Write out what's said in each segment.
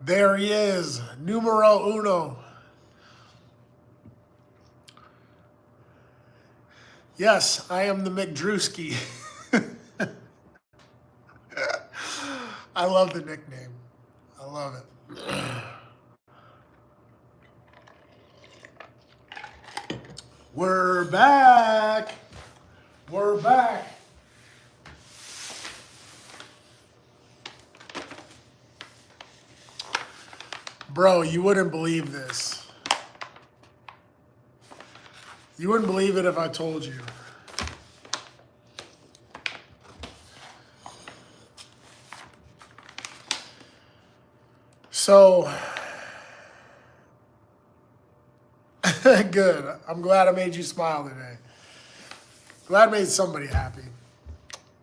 There he is, numero uno. Yes, I am the McDrewski. I love the nickname. I love it. We're back. We're back. Bro, you wouldn't believe this. You wouldn't believe it if I told you. So, good. I'm glad I made you smile today. Glad I made somebody happy.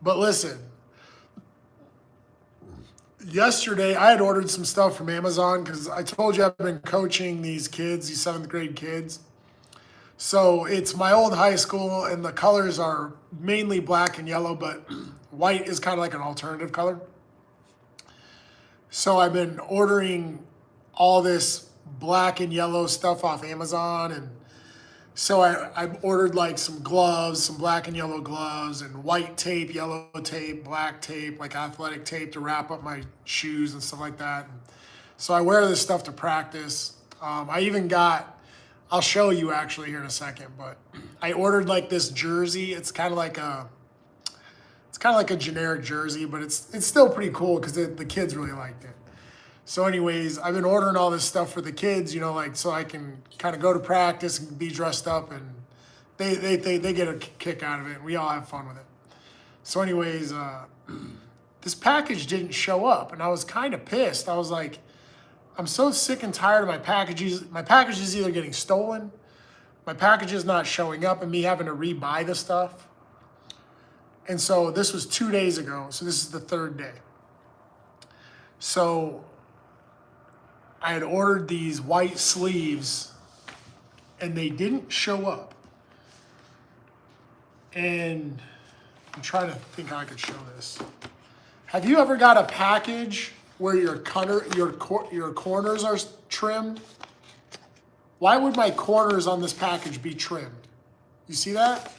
But listen, yesterday I had ordered some stuff from Amazon because I told you I've been coaching these kids, these 7th grade kids. So it's my old high school and the colors are mainly black and yellow, but white is kind of like an alternative color. So I've been ordering all this black and yellow stuff off Amazon, and so I ordered like some gloves, some black and yellow gloves, and white tape, yellow tape, black tape, like athletic tape to wrap up my shoes and stuff like that. And so I wear this stuff to practice. I even got, I'll show you actually here in a second, but I ordered like this jersey. It's kind of like a generic jersey, but it's still pretty cool because the kids really liked it. So anyways, I've been ordering all this stuff for the kids, like so I can kind of go to practice and be dressed up, and they get a kick out of it, and we all have fun with it. So anyways, this package didn't show up, and I was kind of pissed. I was like, I'm so sick and tired of my packages. My package is either getting stolen, my package is not showing up, and me having to rebuy the stuff. And so this was 2 days ago, so this is the 3rd day. So I had ordered these white sleeves and they didn't show up. And I'm trying to think how I could show this. Have you ever got a package where your corners are trimmed? Why would my corners on this package be trimmed? You see that?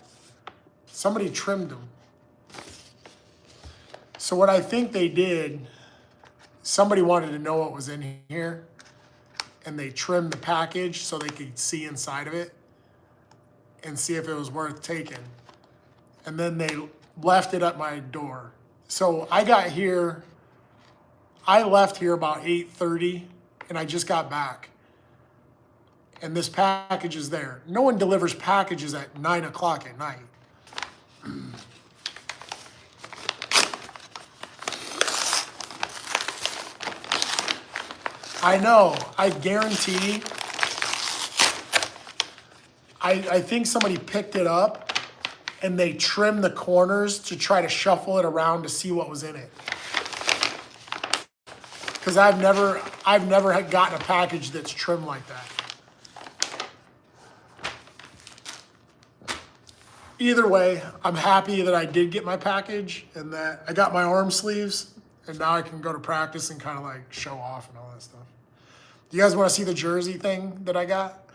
Somebody trimmed them. So what I think they did, somebody wanted to know what was in here, and they trimmed the package so they could see inside of it and see if it was worth taking. And then they left it at my door. So I left here about 8:30, and I just got back. And this package is there. No one delivers packages at 9 o'clock at night. I know, I guarantee, I think somebody picked it up and they trimmed the corners to try to shuffle it around to see what was in it. Because I've never had gotten a package that's trimmed like that. Either way, I'm happy that I did get my package and that I got my arm sleeves, and now I can go to practice and kind of like show off and all that stuff. Do you guys want to see the jersey thing that I got?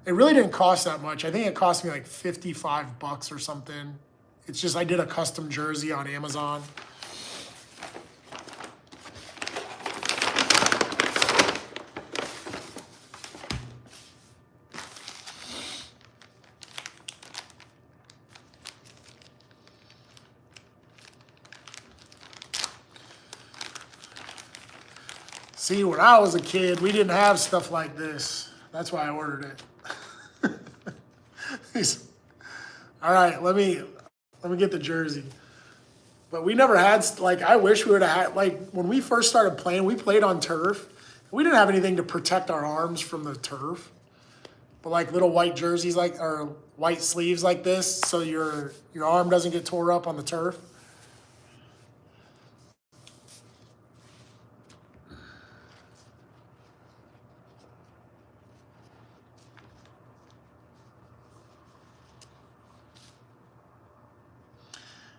It really didn't cost that much. I think it cost me like $55 or something. It's just I did a custom jersey on Amazon. See, when I was a kid, we didn't have stuff like this. That's why I ordered it. All right, let me get the jersey. But we never had, like, I wish we would have had, like, when we first started playing, we played on turf. We didn't have anything to protect our arms from the turf. But like little white jerseys, like, or white sleeves like this, so your arm doesn't get tore up on the turf.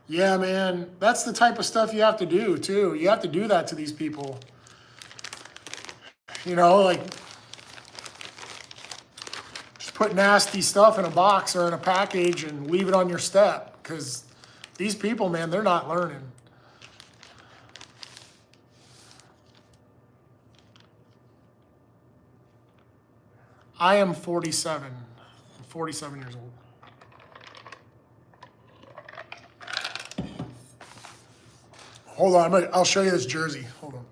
Yeah, man, that's the type of stuff you have to do too. You have to do that to these people. Like just put nasty stuff in a box or in a package and leave it on your step. Because these people, man, they're not learning. I am 47. I'm 47 years old. Hold on, I'll show you this jersey. Hold on.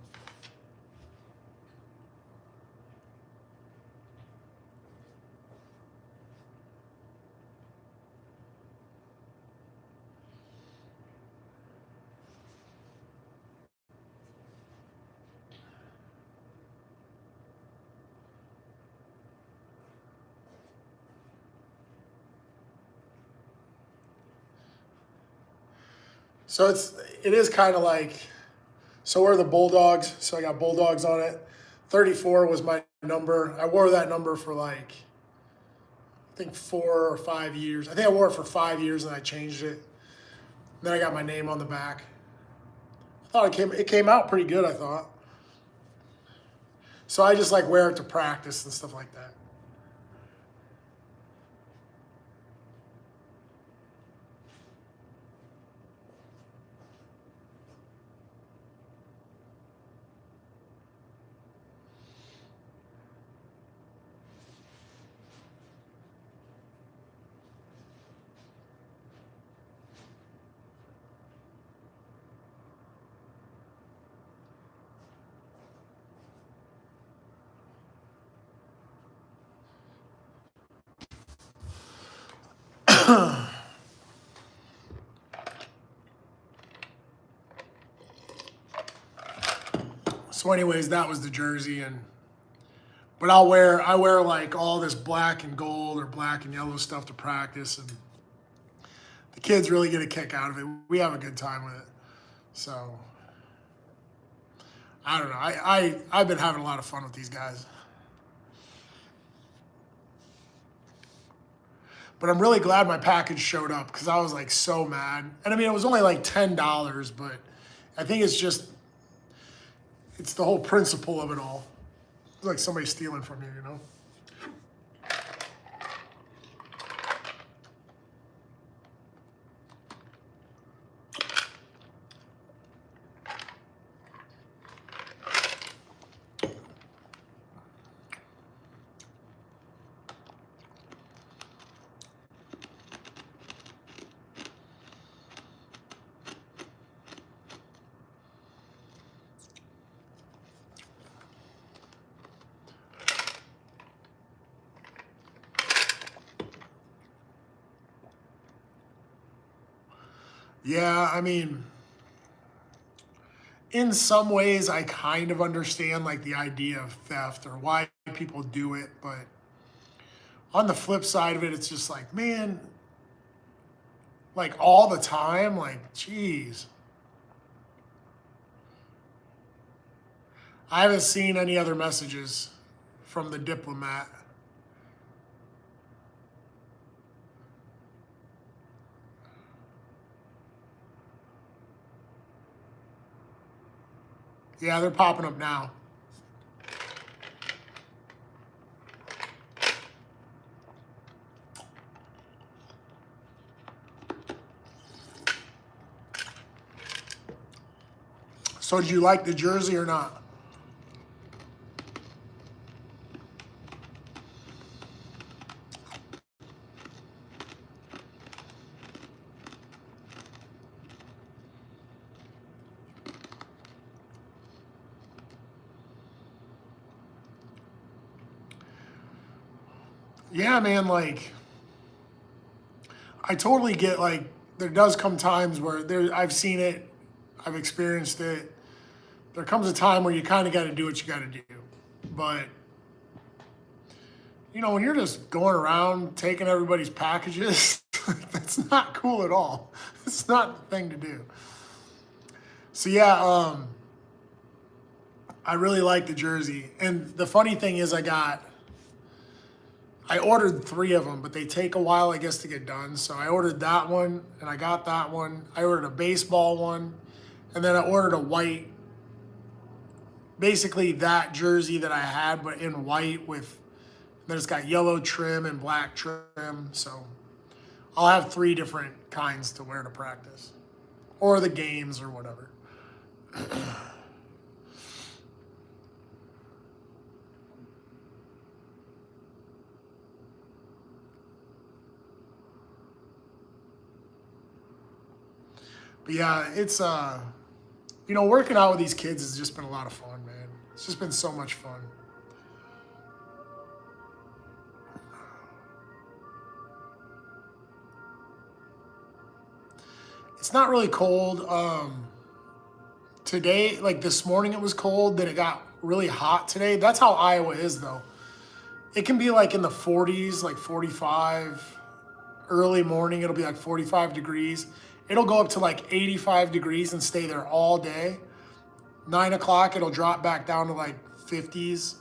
So it is kind of like, so we're the Bulldogs. So I got Bulldogs on it. 34 was my number. I wore that number for like, I think 4 or 5 years. I think I wore it for 5 years and I changed it. Then I got my name on the back. I thought it came out pretty good, I thought. So I just like wear it to practice and stuff like that. So anyways, that was the jersey, but I wear like all this black and gold or black and yellow stuff to practice, and the kids really get a kick out of it. We have a good time with it. So I don't know. I've been having a lot of fun with these guys. But I'm really glad my package showed up because I was like so mad. And I mean, it was only like $10, but I think it's the whole principle of it all. It's like somebody stealing from you. Yeah, I mean, in some ways, I kind of understand like the idea of theft or why people do it, but on the flip side of it, it's just like, man, like all the time, like, geez. I haven't seen any other messages from the diplomat. Yeah, they're popping up now. So did you like the jersey or not? Yeah, man, like I totally get like there does come times where I've seen it, I've experienced it. There comes a time where you kind of got to do what you got to do. But when you're just going around taking everybody's packages, that's not cool at all. It's not the thing to do. So yeah, I really like the jersey. And the funny thing is I I ordered 3 of them, but they take a while, I guess, to get done. So I ordered that one, and I got that one. I ordered a baseball one, and then I ordered a white, basically that jersey that I had, but in white with, then it's got yellow trim and black trim. So I'll have 3 different kinds to wear to practice or the games or whatever. But yeah, it's working out with these kids has just been a lot of fun, man. It's just been so much fun. It's not really cold. Today, like this morning, it was cold. Then it got really hot today. That's how Iowa is, though. It can be like in the 40s, like 45. Early morning, it'll be like 45 degrees. It'll go up to like 85 degrees and stay there all day. 9 o'clock, it'll drop back down to like 50s.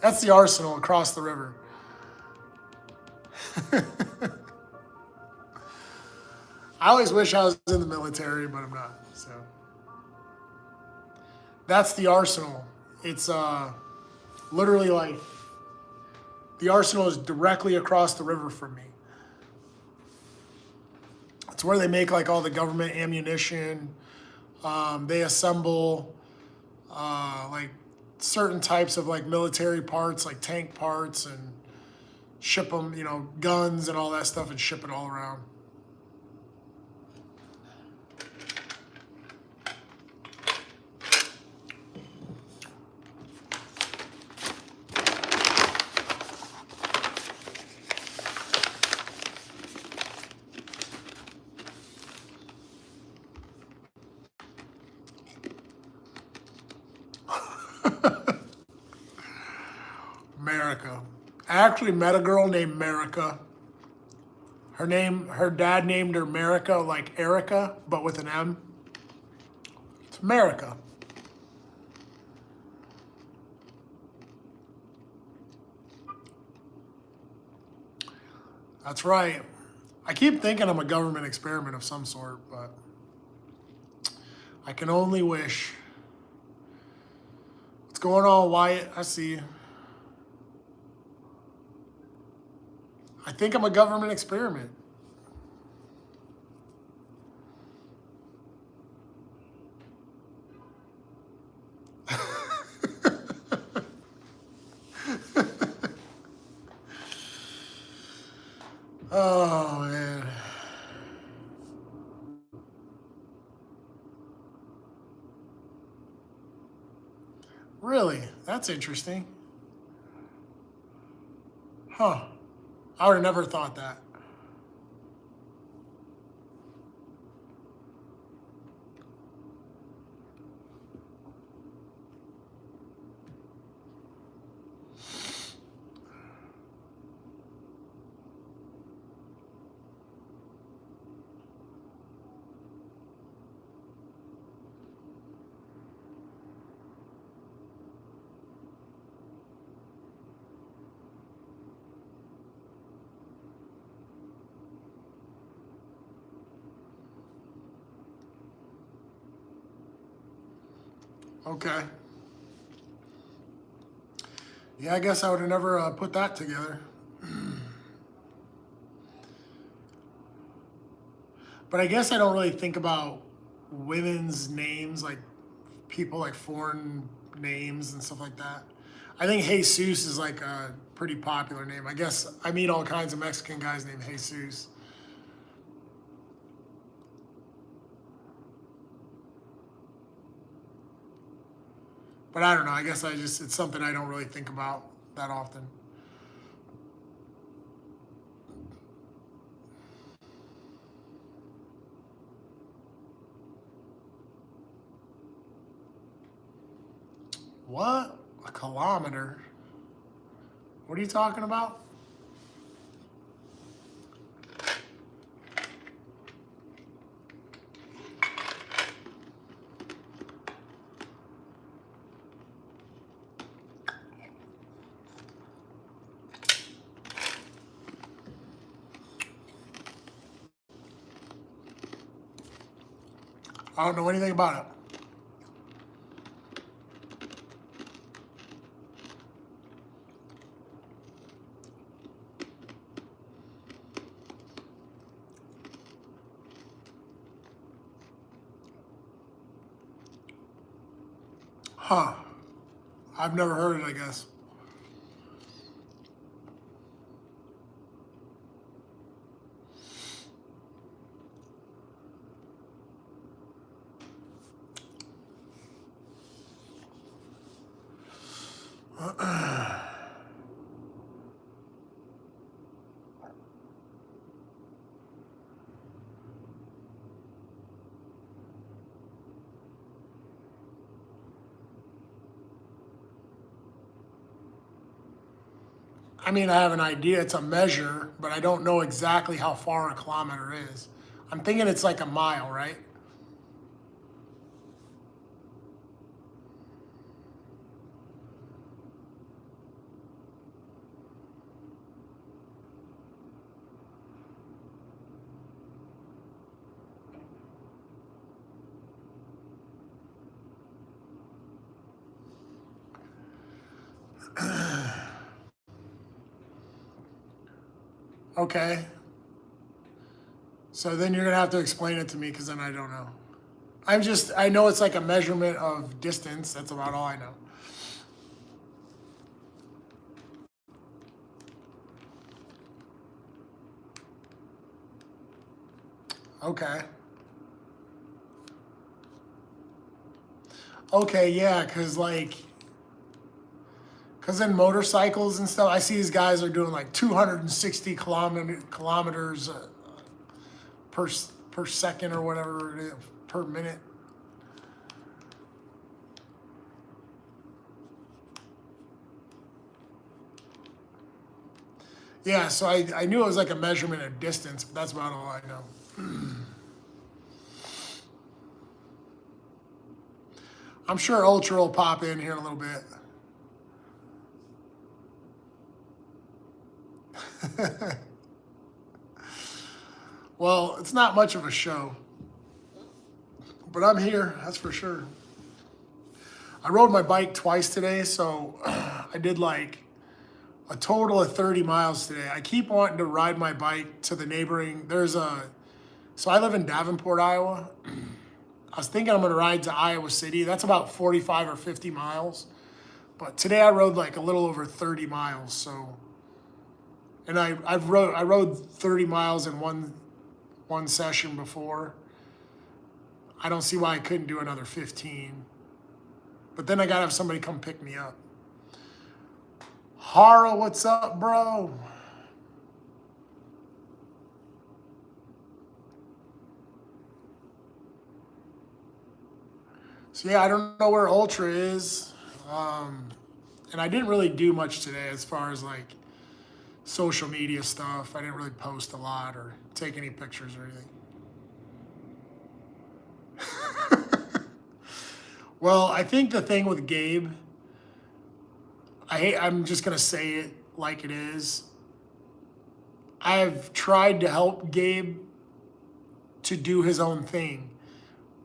That's the arsenal across the river. I always wish I was in the military, but I'm not. So that's the arsenal. It's literally like the arsenal is directly across the river from me. It's where they make like all the government ammunition. They assemble like certain types of like military parts, like tank parts, and ship them, guns and all that stuff, and ship it all around. America. I actually met a girl named America. Her dad named her America, like Erica, but with an M. It's America. That's right. I keep thinking I'm a government experiment of some sort, but I can only wish. What's going on, Wyatt? I see you. I think I'm a government experiment. Oh, man. Really? That's interesting. Huh. I would have never thought that. Okay. Yeah, I guess I would have never put that together. But I guess I don't really think about women's names, like people like foreign names and stuff like that. I think Jesus is like a pretty popular name. I guess I meet all kinds of Mexican guys named Jesus. But I don't know. I guess it's something I don't really think about that often. What? A kilometer? What are you talking about? I don't know anything about it. Huh. I've never heard it, I guess. I mean, I have an idea it's a measure, but I don't know exactly how far a kilometer is. I'm thinking it's like a mile, right? Okay. So then you're gonna have to explain it to me because then I don't know. I know it's like a measurement of distance. That's about all I know. Okay. Okay, yeah, cause in motorcycles and stuff, I see these guys are doing like 260 kilometers per per second or whatever it is per minute. Yeah, so I knew it was like a measurement of distance, but that's about all I know. I'm sure Ultra will pop in here in a little bit. Well, it's not much of a show, but I'm here, that's for sure. I rode my bike twice today, so I did like a total of 30 miles today. I keep wanting to ride my bike to the neighboring, so I live in Davenport, Iowa. I was thinking I'm gonna ride to Iowa City. That's about 45 or 50 miles. But today I rode like a little over 30 miles. So, and I rode 30 miles in one session before. I don't see why I couldn't do another 15. But then I gotta have somebody come pick me up. Hara, what's up, bro? So yeah, I don't know where Ultra is. And I didn't really do much today as far as like social media stuff. I didn't really post a lot or take any pictures or anything. Well, I think the thing with Gabe, I'm just gonna say it like it is. I've tried to help Gabe to do his own thing.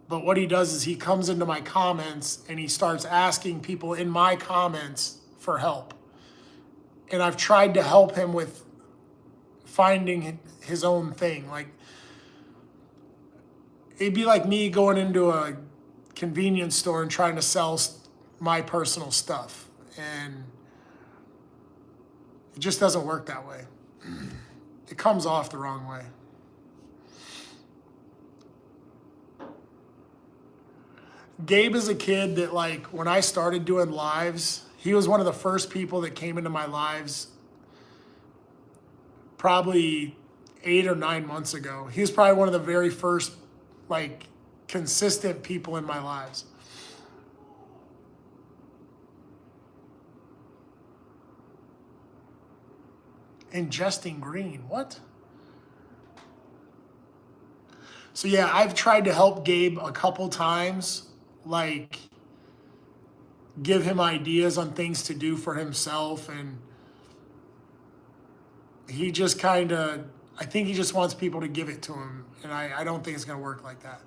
But what he does is he comes into my comments and he starts asking people in my comments for help. And I've tried to help him with finding his own thing. Like, it'd be like me going into a convenience store and trying to sell my personal stuff. And it just doesn't work that way. It comes off the wrong way. Gabe is a kid that, like, when I started doing lives, he was one of the first people that came into my lives probably 8 or 9 months ago. He was probably one of the very first, like, consistent people in my lives. Ingesting green, what? So yeah, I've tried to help Gabe a couple times, like give him ideas on things to do for himself, and he just kind of, I think he just wants people to give it to him, and I don't think it's gonna work like that.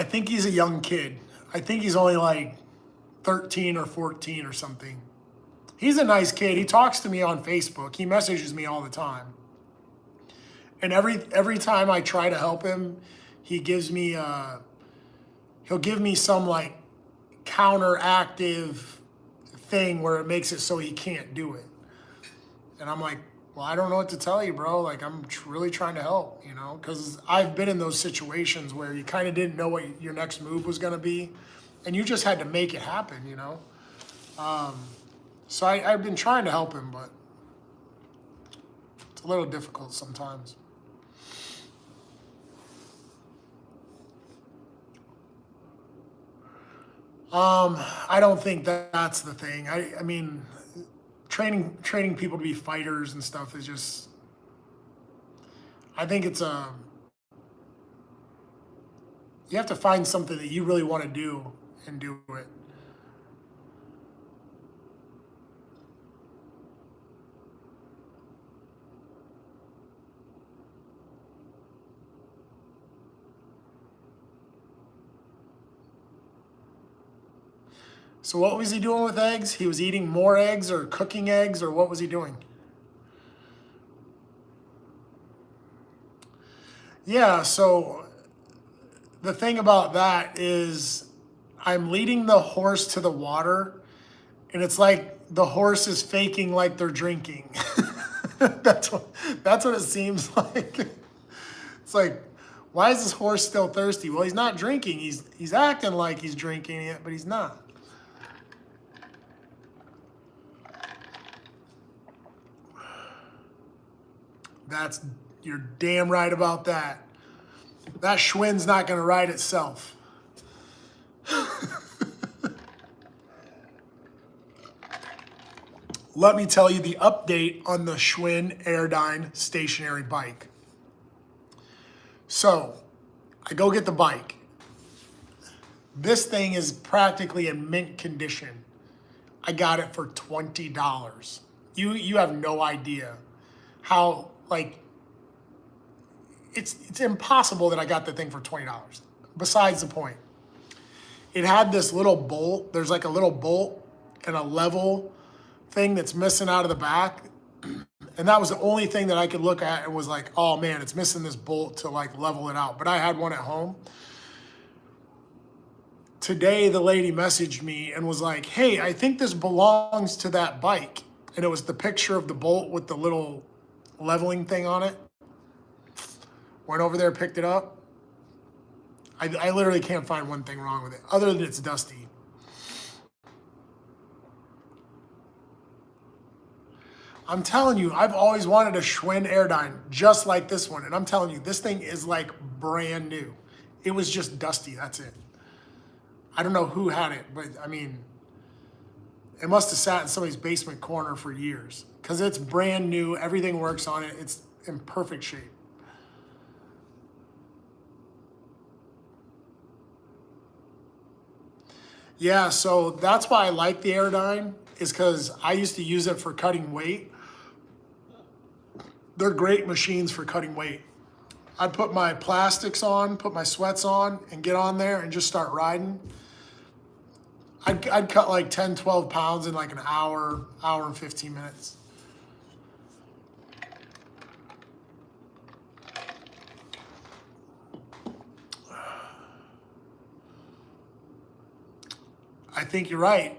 I think he's a young kid. I think he's only like 13 or 14 or something. He's a nice kid. He talks to me on Facebook. He messages me all the time. And every time I try to help him, he gives me he'll give me some like counteractive thing where it makes it so he can't do it. And I'm like, well, I don't know what to tell you, bro. Like, I'm really trying to help, you know, because I've been in those situations where you kind of didn't know what your next move was going to be, and you just had to make it happen, you know. So I've been trying to help him, but it's a little difficult sometimes. I don't think that's the thing. I mean, training people to be fighters and stuff is just. I think it's you have to find something that you really want to do and do it. So what was he doing with eggs? He was eating more eggs or cooking eggs, or what was he doing? Yeah, so the thing about that is I'm leading the horse to the water, and it's like the horse is faking like they're drinking. That's what it seems like. It's like, why is this horse still thirsty? Well, he's not drinking. He's acting like he's drinking it, but he's not. You're damn right about that. That Schwinn's not going to ride itself. Let me tell you the update on the Schwinn Airdyne stationary bike. So, I go get the bike. This thing is practically in mint condition. I got it for $20. You have no idea how, like, it's impossible that I got the thing for $20. Besides the point. It had this little bolt. There's like a little bolt and a level thing that's missing out of the back. And that was the only thing that I could look at and was like, oh man, it's missing this bolt to like level it out. But I had one at home. Today, the lady messaged me and was like, hey, I think this belongs to that bike. And it was the picture of the bolt with the little leveling thing on it. Went over there, picked it up. I literally can't find one thing wrong with it, other than it's dusty. I'm telling you, I've always wanted a Schwinn Airdyne just like this one. And I'm telling you, this thing is like brand new. It was just dusty, that's it. I don't know who had it, but I mean, it must have sat in somebody's basement corner for years because it's brand new. Everything works on it. It's in perfect shape. Yeah, so that's why I like the Airdyne, is because I used to use it for cutting weight. They're great machines for cutting weight. I'd put my plastics on, put my sweats on, and get on there and just start riding. I'd cut like 10, 12 pounds in like an hour and 15 minutes. I think you're right.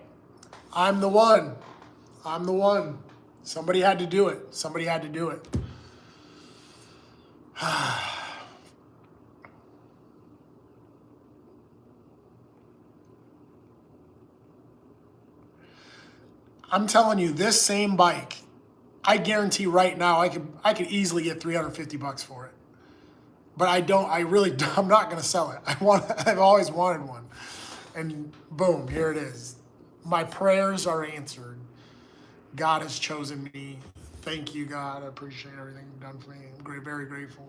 I'm the one. I'm the one. Somebody had to do it. Somebody had to do it. I'm telling you, this same bike, I guarantee right now I could easily get $350 for it. But I'm not gonna sell it. I've always wanted one. And boom, here it is. My prayers are answered. God has chosen me. Thank you, God. I appreciate everything you've done for me. I'm very grateful.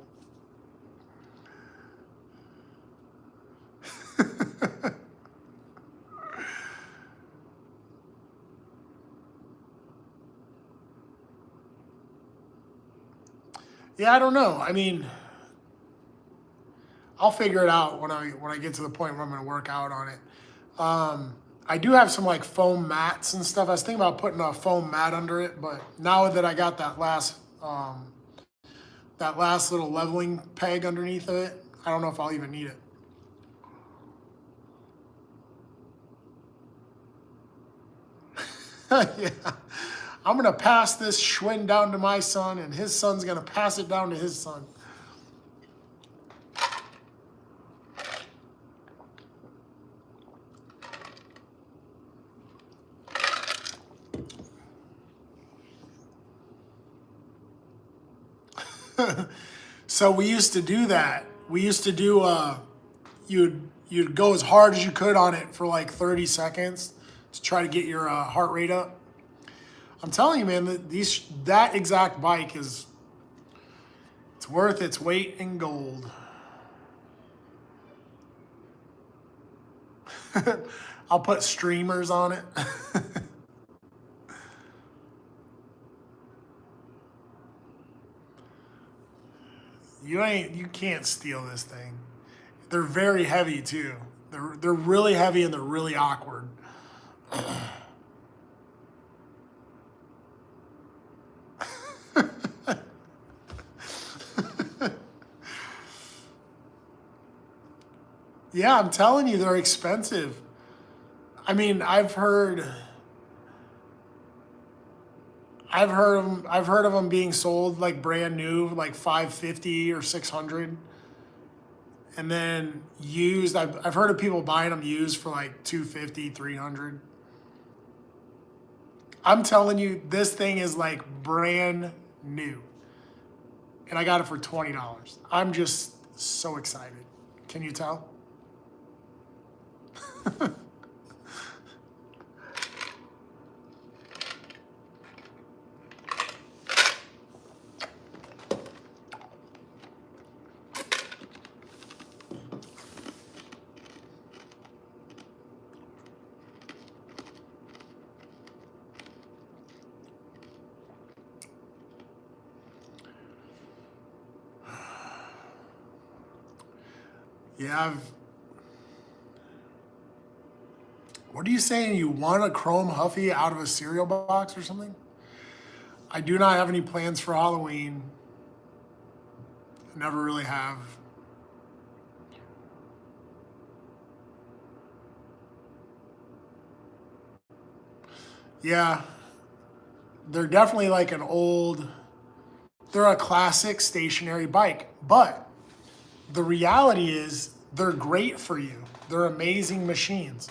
Yeah, I don't know. I mean, I'll figure it out when I get to the point where I'm gonna work out on it. I do have some like foam mats and stuff. I was thinking about putting a foam mat under it, but now that I got that last little leveling peg underneath of it, I don't know if I'll even need it. Yeah. I'm gonna pass this Schwinn down to my son, and his son's gonna pass it down to his son. So we used to do that. We used to do you'd go as hard as you could on it for like 30 seconds to try to get your heart rate up. I'm telling you, man, that exact bike it's worth its weight in gold. I'll put streamers on it. You can't steal this thing. They're very heavy too. They're really heavy and they're really awkward. Yeah, I'm telling you, they're expensive. I mean, I've heard of them being sold like brand new, like 550 or 600. And then used, I've heard of people buying them used for like 250, 300. I'm telling you, this thing is like brand new. And I got it for $20. I'm just so excited. Can you tell? Yeah, what are you saying? You want a Chrome Huffy out of a cereal box or something? I do not have any plans for Halloween. I never really have. Yeah, they're definitely like they're a classic stationary bike, but the reality is they're great for you. They're amazing machines.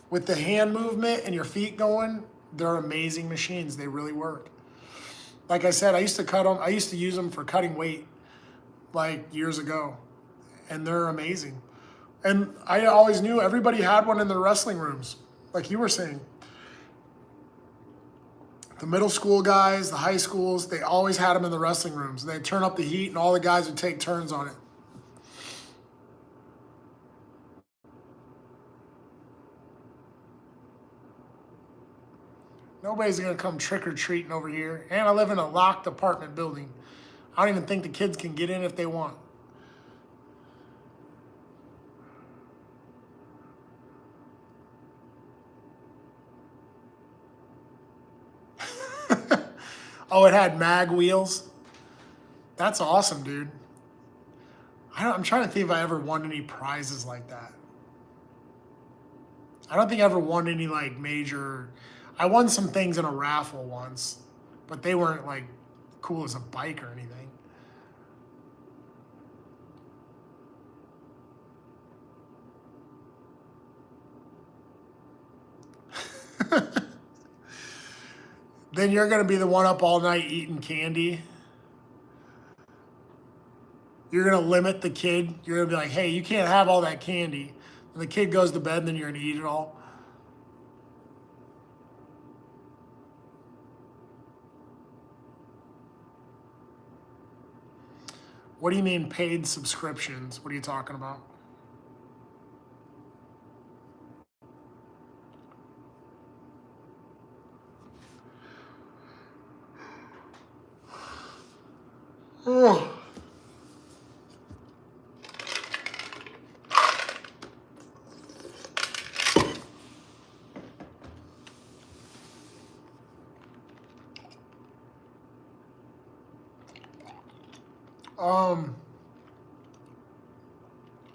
With the hand movement and your feet going, they're amazing machines. They really work. Like I said, I used to cut them. I used to use them for cutting weight like years ago, and they're amazing. And I always knew everybody had one in their wrestling rooms, like you were saying. The middle school guys, the high schools, they always had them in the wrestling rooms. They'd turn up the heat, and all the guys would take turns on it. Nobody's gonna come trick or treating over here. And I live in a locked apartment building. I don't even think the kids can get in if they want. Oh, it had mag wheels. That's awesome, dude. I'm trying to think if I ever won any prizes like that. I don't think I ever won any like major. I won some things in a raffle once, but they weren't like cool as a bike or anything. Then you're gonna be the one up all night eating candy. You're gonna limit the kid. You're gonna be like, hey, you can't have all that candy. And the kid goes to bed, and then you're gonna eat it all. What do you mean paid subscriptions? What are you talking about? Oh. Um,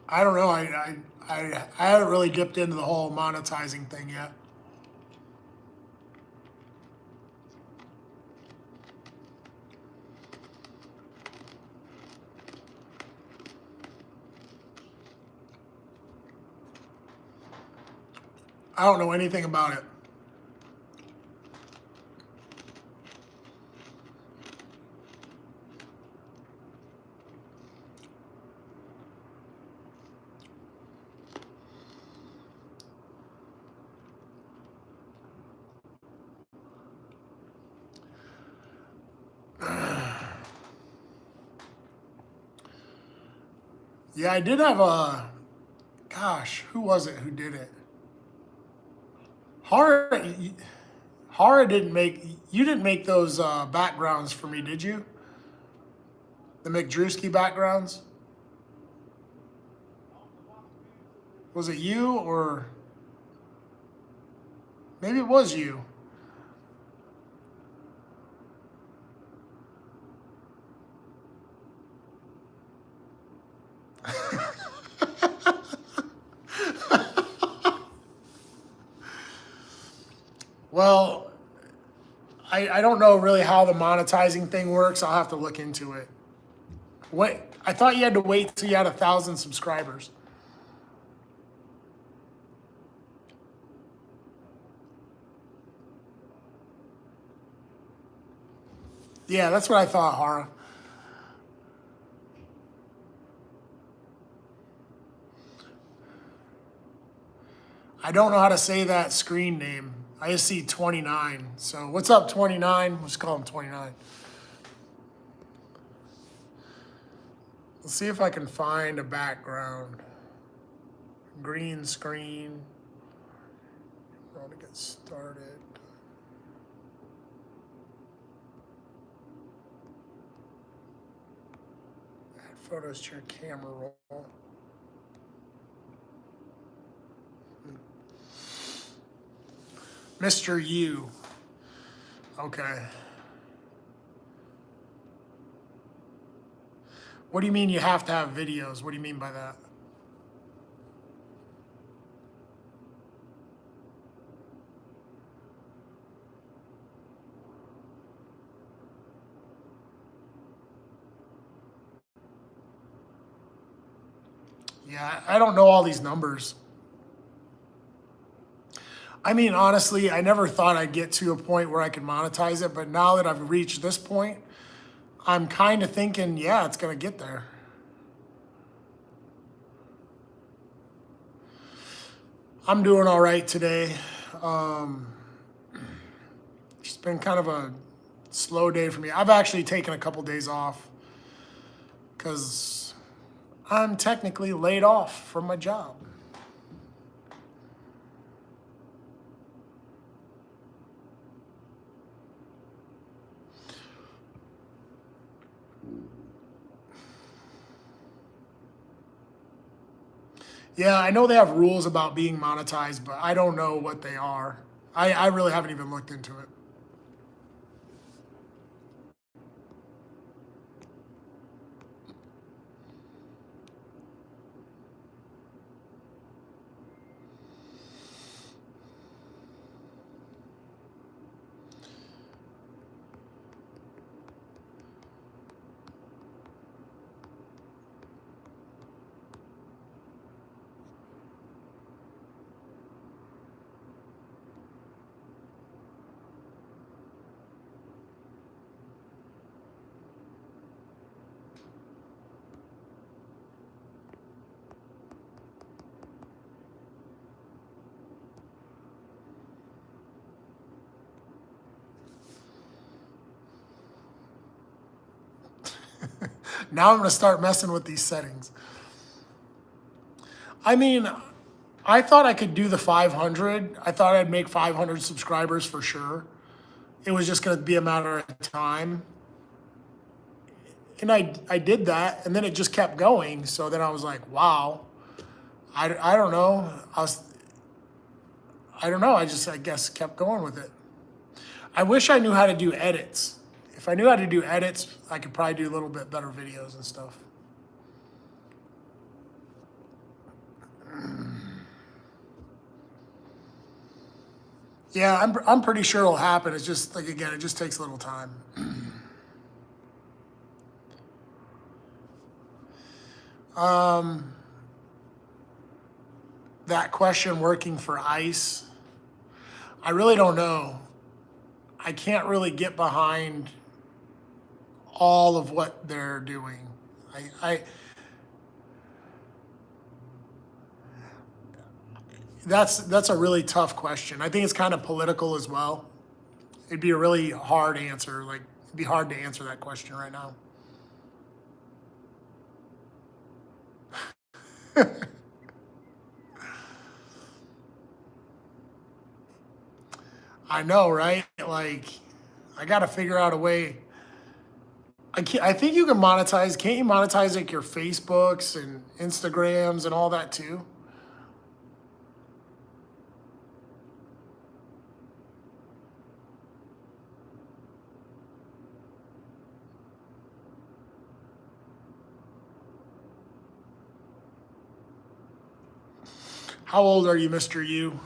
I don't know. I haven't really dipped into the whole monetizing thing yet. I don't know anything about it. Yeah, I did have a, gosh, who was it who did it? Horror, Horror didn't make, you didn't make those backgrounds for me, did you? The McDrewski backgrounds? Was it you or maybe it was you? Well, I don't know really how the monetizing thing works. I'll have to look into it. Wait, I thought you had to wait till you had 1,000 subscribers. Yeah, that's what I thought, Hara. I don't know how to say that screen name. I just see 29. So what's up, 29? Let's call him 29. Let's see if I can find a background. Green screen. I want to get started. Add photos to your camera roll. Mr. U. Okay. What do you mean you have to have videos? What do you mean by that? Yeah, I don't know all these numbers. I mean, honestly, I never thought I'd get to a point where I could monetize it, but now that I've reached this point, I'm kind of thinking, yeah, it's going to get there. I'm doing all right today. It's been kind of a slow day for me. I've actually taken a couple days off because I'm technically laid off from my job. Yeah, I know they have rules about being monetized, but I don't know what they are. I really haven't even looked into it. Now I'm going to start messing with these settings. I mean, I thought I could do the 500. I thought I'd make 500 subscribers for sure. It was just going to be a matter of time. And I did that, and then it just kept going. So then I was like, wow. I don't know. I don't know. I guess kept going with it. I wish I knew how to do edits. If I knew how to do edits, I could probably do a little bit better videos and stuff. Yeah, I'm pretty sure it'll happen. It's just like, again, it just takes a little time. That question, working for ICE, I really don't know. I can't really get behind all of what they're doing. I that's a really tough question. I think it's kind of political as well. It'd be a really hard answer. Like, it'd be hard to answer that question right now. I know, right? Like, I got to figure out a way. I think you can monetize. Can't you monetize like your Facebooks and Instagrams and all that too? How old are you, Mr. U?